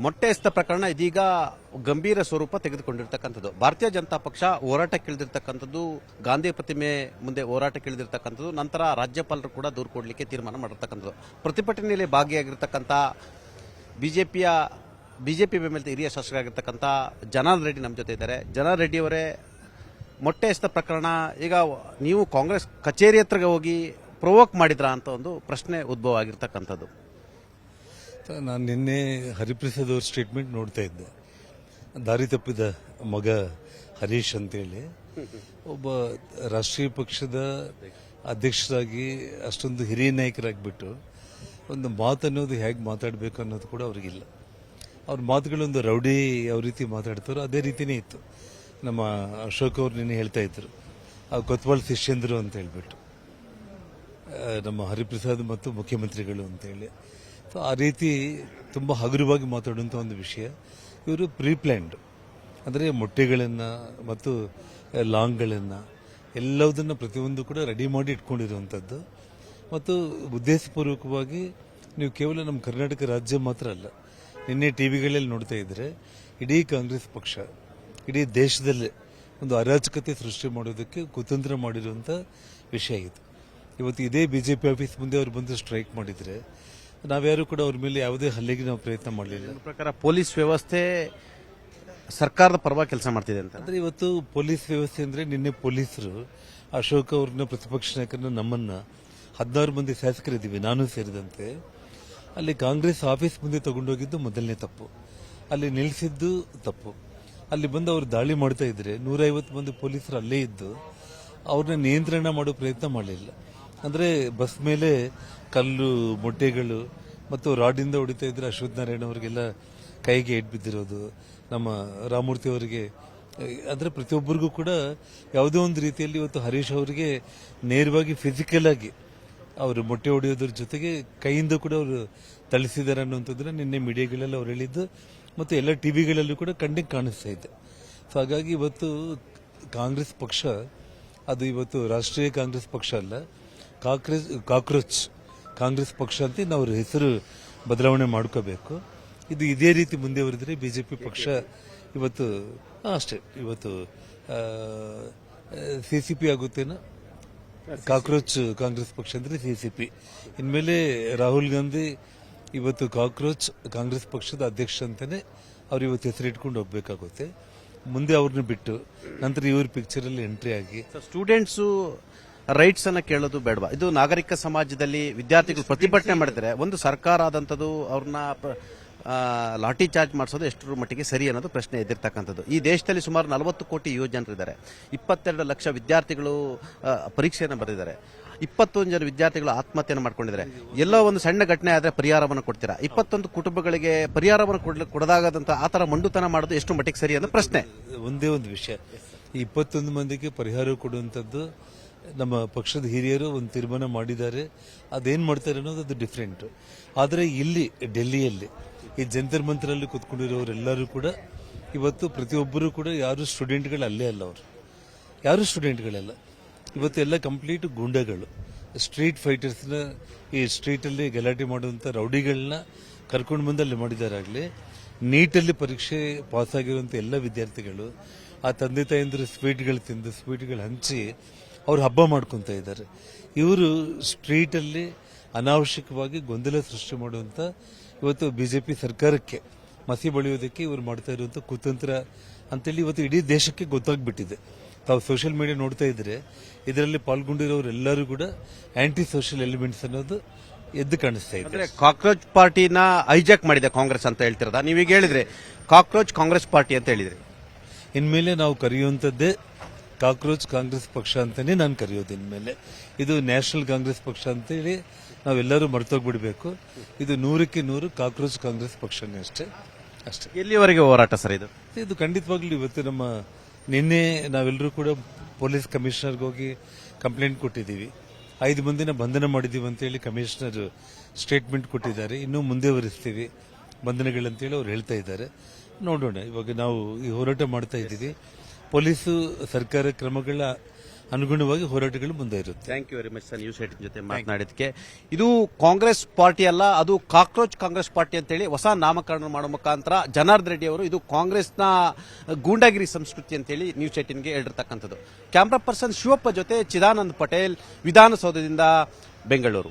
ಮೊಟ್ಟೆ ಎಸೆತ ಪ್ರಕರಣ ಇದೀಗ ಗಂಭೀರ ಸ್ವರೂಪ ತೆಗೆದುಕೊಂಡಿರ್ತಕ್ಕಂಥದ್ದು. ಭಾರತೀಯ ಜನತಾ ಪಕ್ಷ ಹೋರಾಟಕ್ಕಿಳಿದಿರ್ತಕ್ಕಂಥದ್ದು, ಗಾಂಧಿ ಪ್ರತಿಮೆ ಮುಂದೆ ಹೋರಾಟಕ್ಕಿಳಿದಿರ್ತಕ್ಕಂಥದ್ದು, ನಂತರ ರಾಜ್ಯಪಾಲರು ಕೂಡ ದೂರು ಕೊಡಲಿಕ್ಕೆ ತೀರ್ಮಾನ ಮಾಡಿರ್ತಕ್ಕಂಥದ್ದು. ಪ್ರತಿಭಟನೆಯಲ್ಲಿ ಭಾಗಿಯಾಗಿರ್ತಕ್ಕಂಥ ಬಿಜೆಪಿ ಬೆಂಬಲಿತ ಹಿರಿಯ ಶಾಸಕರಾಗಿರ್ತಕ್ಕಂಥ ಜನಾರ್ದನ್ ರೆಡ್ಡಿ ನಮ್ಮ ಜೊತೆ ಇದ್ದಾರೆ. ಜನಾರ್ದನ್ ರೆಡ್ಡಿ ಅವರೇ, ಮೊಟ್ಟೆ ಎಸೆತ ಪ್ರಕರಣ ಈಗ ನೀವು ಕಾಂಗ್ರೆಸ್ ಕಚೇರಿ ಹತ್ರಗೆ ಹೋಗಿ ಪ್ರೊವೋಕ್ ಮಾಡಿದ್ರಾ ಅಂತ ಒಂದು ಪ್ರಶ್ನೆ ಉದ್ಭವ ಆಗಿರ್ತಕ್ಕಂಥದ್ದು. ನಾನು ನಿನ್ನೆ ಹರಿಪ್ರಸಾದ್ ಅವ್ರ ಸ್ಟೇಟ್ಮೆಂಟ್ ನೋಡ್ತಾ ಇದ್ದೆ. ದಾರಿ ತಪ್ಪಿದ ಮಗ ಹರೀಶ್ ಅಂತೇಳಿ ಒಬ್ಬ ರಾಷ್ಟ್ರೀಯ ಪಕ್ಷದ ಅಧ್ಯಕ್ಷರಾಗಿ ಅಷ್ಟೊಂದು ಹಿರಿಯ ನಾಯಕರಾಗಿಬಿಟ್ಟು ಒಂದು ಮಾತನ್ನೋದು ಹೇಗೆ ಮಾತಾಡಬೇಕು ಅನ್ನೋದು ಕೂಡ ಅವ್ರಿಗಿಲ್ಲ. ಅವ್ರ ಮಾತುಗಳೊಂದು ರೌಡಿ ಯಾವ ರೀತಿ ಮಾತಾಡ್ತಾರೋ ಅದೇ ರೀತಿಯೇ ಇತ್ತು. ನಮ್ಮ ಅಶೋಕ್ ಅವ್ರು ನಿನ್ನೆ ಹೇಳ್ತಾ ಇದ್ರು, ಆ ಕೊತ್ವಾಲ್ ಶಿಷ್ಯಂದರು ಅಂತ ಹೇಳ್ಬಿಟ್ಟು, ನಮ್ಮ ಹರಿಪ್ರಸಾದ್ ಮತ್ತು ಮುಖ್ಯಮಂತ್ರಿಗಳು ಅಂತೇಳಿ. ಸೊ ಆ ರೀತಿ ತುಂಬ ಹಗುರವಾಗಿ ಮಾತಾಡುವಂಥ ಒಂದು ವಿಷಯ. ಇವರು ಪ್ರೀಪ್ಲ್ಯಾಂಡ್ ಅಂದರೆ ಮೊಟ್ಟೆಗಳನ್ನು ಮತ್ತು ಲಾಂಗ್ಗಳನ್ನು ಎಲ್ಲದನ್ನು ಪ್ರತಿಯೊಂದು ಕೂಡ ರೆಡಿ ಮಾಡಿ ಇಟ್ಕೊಂಡಿರುವಂಥದ್ದು. ಮತ್ತು ಉದ್ದೇಶಪೂರ್ವಕವಾಗಿ ನೀವು ಕೇವಲ ನಮ್ಮ ಕರ್ನಾಟಕ ರಾಜ್ಯ ಮಾತ್ರ ಅಲ್ಲ, ನಿನ್ನೆ ಟಿವಿಗಳಲ್ಲಿ ನೋಡ್ತಾ ಇದ್ರೆ ಇಡೀ ಕಾಂಗ್ರೆಸ್ ಪಕ್ಷ ಇಡೀ ದೇಶದಲ್ಲೇ ಒಂದು ಅರಾಜಕತೆ ಸೃಷ್ಟಿ ಮಾಡೋದಕ್ಕೆ ಕುತಂತ್ರ ಮಾಡಿರುವಂಥ ವಿಷಯ ಇದು. ಇವತ್ತು ಇದೇ ಬಿಜೆಪಿ ಆಫೀಸ್ ಮುಂದೆ ಅವರು ಬಂದು ಸ್ಟ್ರೈಕ್ ಮಾಡಿದರೆ ನಾವ್ಯಾರು ಕೂಡ ಅವ್ರ ಮೇಲೆ ಯಾವುದೇ ಹಲ್ಲೆಗೆ ನಾವು ಪ್ರಯತ್ನ ಮಾಡಲಿಲ್ಲ. ನನ್ನ ಪ್ರಕಾರ ಪೊಲೀಸ್ ವ್ಯವಸ್ಥೆ ಸರ್ಕಾರದ ಪರವಾಗಿ ಕೆಲಸ ಮಾಡ್ತಿದೆ ಅಂತ. ಅಂದರೆ ಇವತ್ತು ಪೊಲೀಸ್ ವ್ಯವಸ್ಥೆ ಅಂದರೆ ನಿನ್ನೆ ಪೊಲೀಸರು ಅಶೋಕ್ ಅವ್ರನ್ನ ಪ್ರತಿಪಕ್ಷ ನಾಯಕರನ್ನ ನಮ್ಮನ್ನ 16 ಮಂದಿ ಶಾಸಕರಿದ್ದೀವಿ, ನಾನು ಸೇರಿದಂತೆ, ಅಲ್ಲಿ ಕಾಂಗ್ರೆಸ್ ಆಫೀಸ್ ಮುಂದೆ ತಗೊಂಡೋಗಿದ್ದು ಮೊದಲನೇ ತಪ್ಪು. ಅಲ್ಲಿ ನಿಲ್ಲಿಸಿದ್ದು ತಪ್ಪು. ಅಲ್ಲಿ ಬಂದು ಅವರು ದಾಳಿ ಮಾಡ್ತಾ ಇದ್ರೆ 150 ಮಂದಿ ಪೊಲೀಸರು ಅಲ್ಲೇ ಇದ್ದು ಅವ್ರನ್ನ ನಿಯಂತ್ರಣ ಮಾಡೋ ಪ್ರಯತ್ನ ಮಾಡಲಿಲ್ಲ. ಅಂದರೆ ಬಸ್ ಮೇಲೆ ಕಲ್ಲು, ಮೊಟ್ಟೆಗಳು ಮತ್ತು ರಾಡಿಂದ ಹೊಡಿತಾ ಇದ್ರೆ ಅಶ್ವಥ್ ನಾರಾಯಣ ಅವರಿಗೆಲ್ಲ ಕೈಗೆ ಏಟ್ ಬಿದ್ದಿರೋದು, ನಮ್ಮ ರಾಮಮೂರ್ತಿ ಅವರಿಗೆ, ಅಂದರೆ ಪ್ರತಿಯೊಬ್ಬರಿಗೂ ಕೂಡ ಯಾವುದೋ ಒಂದು ರೀತಿಯಲ್ಲಿ ಇವತ್ತು ಹರೀಶ್ ಅವರಿಗೆ ನೇರವಾಗಿ ಫಿಸಿಕಲ್ ಆಗಿ ಅವರು ಮೊಟ್ಟೆ ಹೊಡೆಯೋದ್ರ ಜೊತೆಗೆ ಕೈಯಿಂದ ಕೂಡ ಅವರು ಥಳಿಸಿದ್ದಾರೆ ಅನ್ನುವಂಥದ್ದನ್ನ ನಿನ್ನೆ ಮೀಡಿಯಾಗಳೆಲ್ಲ ಅವ್ರು ಹೇಳಿದ್ದು ಮತ್ತು ಎಲ್ಲ ಟಿವಿಗಳಲ್ಲೂ ಕೂಡ ಕಣ್ಣಿಗೆ ಕಾಣಿಸ್ತಾ ಇದೆ. ಸೊ ಹಾಗಾಗಿ ಇವತ್ತು ಕಾಂಗ್ರೆಸ್ ಪಕ್ಷ ಅದು ಇವತ್ತು ರಾಷ್ಟ್ರೀಯ ಕಾಂಗ್ರೆಸ್ ಪಕ್ಷ ಅಲ್ಲ, ಕಾಕ್ರೋಚ್ ಕಾಂಗ್ರೆಸ್ ಪಕ್ಷ ಅಂತ ನಾವು ಹೆಸರು ಬದಲಾವಣೆ ಮಾಡ್ಕೋಬೇಕು. ಇದು ಇದೇ ರೀತಿ ಮುಂದುವರೆದರೆ ಬಿಜೆಪಿ ಪಕ್ಷ ಇವತ್ತು ಅಷ್ಟೇ, ಇವತ್ತು ಸಿಸಿಪಿ ಆಗುತ್ತೇನೋ. ಕಾಕ್ರೋಚ್ ಕಾಂಗ್ರೆಸ್ ಪಕ್ಷ ಅಂದ್ರೆ ಸಿಸಿಪಿ. ಇನ್ಮೇಲೆ ರಾಹುಲ್ ಗಾಂಧಿ ಇವತ್ತು ಕಾಕ್ರೋಚ್ ಕಾಂಗ್ರೆಸ್ ಪಕ್ಷದ ಅಧ್ಯಕ್ಷ ಅಂತಾನೆ ಅವ್ರು ಇವತ್ತು ಹೆಸರಿಟ್ಕೊಂಡು ಹೋಗ್ಬೇಕಾಗುತ್ತೆ. ಮುಂದೆ ಅವ್ರನ್ನ ಬಿಟ್ಟು ನಂತರ ಇವ್ರ ಪಿಕ್ಚರ್ ಅಲ್ಲಿ ಎಂಟ್ರಿ ಆಗಿ ಸ್ಟೂಡೆಂಟ್ಸ್ ರೈಟ್ಸ್ ಅನ್ನ ಕೇಳೋದು ಬೇಡವಾ? ಇದು ನಾಗರಿಕ ಸಮಾಜದಲ್ಲಿ ವಿದ್ಯಾರ್ಥಿಗಳು ಪ್ರತಿಭಟನೆ ಮಾಡಿದರೆ ಒಂದು ಸರ್ಕಾರ ಆದಂಥದ್ದು ಅವ್ರನ್ನ ಲಾಠಿ ಚಾರ್ಜ್ ಮಾಡಿಸೋದು ಎಷ್ಟರ ಮಟ್ಟಿಗೆ ಸರಿ ಅನ್ನೋದು ಪ್ರಶ್ನೆ ಎದ್ದಿರ್ತಕ್ಕಂಥದ್ದು. ಈ ದೇಶದಲ್ಲಿ ಸುಮಾರು 40 ಕೋಟಿ ಯುವ ಜನರಿದ್ದಾರೆ, 22 ಲಕ್ಷ ವಿದ್ಯಾರ್ಥಿಗಳು ಪರೀಕ್ಷೆಯನ್ನು ಬರೆದಿದ್ದಾರೆ, 21 ಜನ ವಿದ್ಯಾರ್ಥಿಗಳು ಆತ್ಮಹತ್ಯೆಯನ್ನು ಮಾಡ್ಕೊಂಡಿದ್ದಾರೆ. ಎಲ್ಲೋ ಒಂದು ಸಣ್ಣ ಘಟನೆ ಆದರೆ ಪರಿಹಾರವನ್ನು ಕೊಡ್ತೀರಾ, 21 ಕುಟುಂಬಗಳಿಗೆ ಪರಿಹಾರವನ್ನು ಕೊಡದಾಗದಂತ ಆ ಥರ ಮಂಡುತನ ಮಾಡೋದು ಎಷ್ಟು ಮಟ್ಟಿಗೆ ಸರಿ ಅನ್ನೋ ಪ್ರಶ್ನೆ. ಒಂದೇ ಒಂದು ವಿಷಯ, ಈ 21 ಮಂದಿಗೆ ಪರಿಹಾರ ಕೊಡುವಂಥದ್ದು ನಮ್ಮ ಪಕ್ಷದ ಹಿರಿಯರು ಒಂದು ತೀರ್ಮಾನ ಮಾಡಿದ್ದಾರೆ. ಅದೇನು ಮಾಡ್ತಾರೆ ಅನ್ನೋದು ಅದು ಡಿಫ್ರೆಂಟ್. ಆದರೆ ಇಲ್ಲಿ ಡೆಲ್ಲಿಯಲ್ಲಿ ಈ ಜಂತರ್ ಮಂತರಲ್ಲಿ ಕೂತ್ಕೊಂಡಿರೋರೆಲ್ಲರೂ ಕೂಡ ಇವತ್ತು ಪ್ರತಿಯೊಬ್ಬರು ಕೂಡ ಯಾರು ಸ್ಟೂಡೆಂಟ್ಗಳು ಅಲ್ಲೇ ಅಲ್ಲ, ಅವರು ಯಾರು ಸ್ಟೂಡೆಂಟ್ಗಳೆಲ್ಲ ಇವತ್ತು ಎಲ್ಲ ಕಂಪ್ಲೀಟ್ ಗೂಂಡಗಳು, ಸ್ಟ್ರೀಟ್ ಫೈಟರ್ಸ್ನ, ಈ ಸ್ಟ್ರೀಟಲ್ಲಿ ಗಲಾಟೆ ಮಾಡುವಂಥ ರೌಡಿಗಳನ್ನ ಕರ್ಕೊಂಡು ಬಂದು ಅಲ್ಲಿ ಮಾಡಿದಾರಾಗಲಿ, ನೀಟಲ್ಲಿ ಪರೀಕ್ಷೆ ಪಾಸ್ ಆಗಿರುವಂಥ ಎಲ್ಲ ವಿದ್ಯಾರ್ಥಿಗಳು ಆ ತಂದೆ ತಾಯಂದಿರು ಸ್ವೀಟ್ಗಳು ತಿಂದು ಸ್ವೀಟ್ಗಳು ಹಂಚಿ ಅವ್ರು ಹಬ್ಬ ಮಾಡ್ಕೊತಾ ಇದ್ದಾರೆ. ಇವರು ಸ್ಟ್ರೀಟಲ್ಲಿ ಅನಾವಶ್ಯಕವಾಗಿ ಗೊಂದಲ ಸೃಷ್ಟಿ ಮಾಡುವಂಥ ಇವತ್ತು ಬಿಜೆಪಿ ಸರ್ಕಾರಕ್ಕೆ ಮಸಿ ಬಳಿಯೋದಕ್ಕೆ ಇವರು ಮಾಡ್ತಾ ಇರುವಂಥ ಕುತಂತ್ರ ಅಂತೇಳಿ ಇವತ್ತು ಇಡೀ ದೇಶಕ್ಕೆ ಗೊತ್ತಾಗ್ಬಿಟ್ಟಿದೆ. ತಾವು ಸೋಷಿಯಲ್ ಮೀಡಿಯಾ ನೋಡ್ತಾ ಇದ್ರೆ ಇದರಲ್ಲಿ ಪಾಲ್ಗೊಂಡಿರೋರೆಲ್ಲರೂ ಕೂಡ ಆಂಟಿ ಸೋಷಿಯಲ್ ಎಲಿಮೆಂಟ್ಸ್ ಅನ್ನೋದು ಎದ್ದು ಕಾಣಿಸ್ತಾ ಇದೆ. ಕಾಕ್ರೋಚ್ ಪಾರ್ಟಿನ ಹೈಜಾಕ್ ಮಾಡಿದೆ ಕಾಂಗ್ರೆಸ್ ಅಂತ ಹೇಳ್ತಿರೋದಾ? ನೀವೀಗ ಹೇಳಿದ್ರೆ ಕಾಕ್ರೋಚ್ ಕಾಂಗ್ರೆಸ್ ಪಾರ್ಟಿ ಅಂತ ಹೇಳಿದ್ರಿ. ಇನ್ಮೇಲೆ ನಾವು ಕರೆಯುವಂಥದ್ದೇ ಕಾಕ್ರೋಚ್ ಕಾಂಗ್ರೆಸ್ ಪಕ್ಷ ಅಂತಾನೆ ನಾನು ಕರೆಯೋದು. ಇನ್ಮೇಲೆ ಇದು ನ್ಯಾಷನಲ್ ಕಾಂಗ್ರೆಸ್ ಪಕ್ಷ ಅಂತೇಳಿ ನಾವೆಲ್ಲರೂ ಮರ್ತೋಗ್ಬಿಡ್ಬೇಕು. ಇದು 100ಕ್ಕೆ 100 ಕಾಕ್ರೋಚ್ ಕಾಂಗ್ರೆಸ್ ಪಕ್ಷನೇ ಅಷ್ಟೇ. ಎಲ್ಲಿವರೆಗೆ ಹೋರಾಟ ಸರ್ ಇದು? ಇದು ಖಂಡಿತವಾಗ್ಲೂ ಇವತ್ತು ನಮ್ಮ ನಿನ್ನೆ ನಾವೆಲ್ಲರೂ ಕೂಡ ಪೊಲೀಸ್ ಕಮಿಷನರ್ಗೆ ಹೋಗಿ ಕಂಪ್ಲೇಂಟ್ ಕೊಟ್ಟಿದ್ದೀವಿ. 5 ಮಂದಿನ ಬಂಧನ ಮಾಡಿದ್ದೀವಿ ಅಂತೇಳಿ ಕಮಿಷನರ್ ಸ್ಟೇಟ್ಮೆಂಟ್ ಕೊಟ್ಟಿದ್ದಾರೆ. ಇನ್ನೂ ಮುಂದುವರಿಸ್ತೀವಿ ಬಂಧನಗಳಂತೇಳಿ ಅವ್ರು ಹೇಳ್ತಾ ಇದ್ದಾರೆ. ನೋಡೋಣ. ಇವಾಗ ನಾವು ಈ ಹೋರಾಟ ಮಾಡ್ತಾ ಇದ್ದೀವಿ. ಪೊಲೀಸು ಸರ್ಕಾರ ಕ್ರಮಗಳ ಅನುಗುಣವಾಗಿ ಹೋರಾಟಗಳು ಮುಂದೆ ಇರುತ್ತೆ. Thank you very much sir news 18 ಜೊತೆ ಮಾತನಾಡಿದಕ್ಕೆ. ಇದು ಕಾಂಗ್ರೆಸ್ ಪಾರ್ಟಿ ಅಲ್ಲ, ಅದು ಕಾಕ್ರೋಚ್ ಕಾಂಗ್ರೆಸ್ ಪಾರ್ಟಿ ಅಂತೇಳಿ ಹೊಸ ನಾಮಕರಣ ಮಾಡುವ ಮುಖಾಂತರ ಜನಾರ್ದನ್ ರೆಡ್ಡಿ ಅವರು ಇದು ಕಾಂಗ್ರೆಸ್ನ ಗೂಂಡಾಗಿರಿ ಸಂಸ್ಕೃತಿ ಅಂತೇಳಿ ನ್ಯೂಸ್ 18ಗೆ ಹೇಳಿರ್ತಕ್ಕಂಥದ್ದು. ಕ್ಯಾಮ್ರಾ ಪರ್ಸನ್ ಶಿವಪ್ಪ ಜೊತೆ ಚಿದಾನಂದ್ ಪಟೇಲ್, ವಿಧಾನಸೌಧದಿಂದ ಬೆಂಗಳೂರು.